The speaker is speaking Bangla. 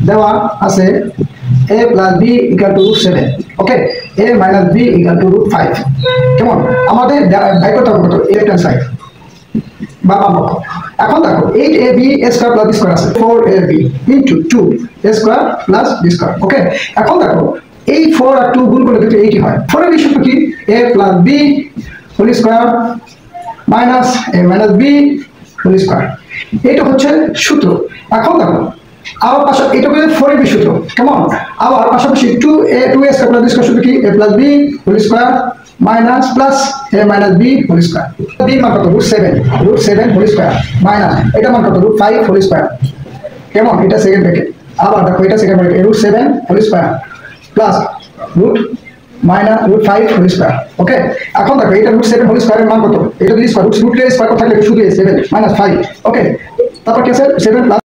দেওয়া আছে a plus b equal to √7 okay a minus b equal to √5 কেমন আমাদের বাই করতে হবে কত লেফট হ্যান্ড সাইড বা বাম পক্ষ এখন দেখো 8ab a square plus b square আছে 4ab into 2 a square plus b square okay এখন দেখো এই 4 আর 2 গুণ করলে কিন্তু 80 হয় 4 এর সূত্র কি a plus b whole square minus a minus b whole square এটা হচ্ছে সূত্র এখন দেখো আবার পাশে এটা হচ্ছে 4 এর সূত্র কেমন আবার পাশাপাশি 2a square plus b square সূত্র কি a plus b whole square minus plus a minus b whole square b মান কত √7 হোল স্কয়ার মাইনাস এটা মান কত √5 হোল স্কয়ার কেমন এটা সেকেন্ড ব্র্যাকেট আবার দেখো এটা second bracket √7 whole square plus √5 whole square okay এখন দেখো এটা √7 হোল স্কয়ারের মান কত এটা যদি স্কয়ার √3 স্কয়ার থাকলে শুধু 7 -5 ওকে তারপর কি আছে 7 প্লাস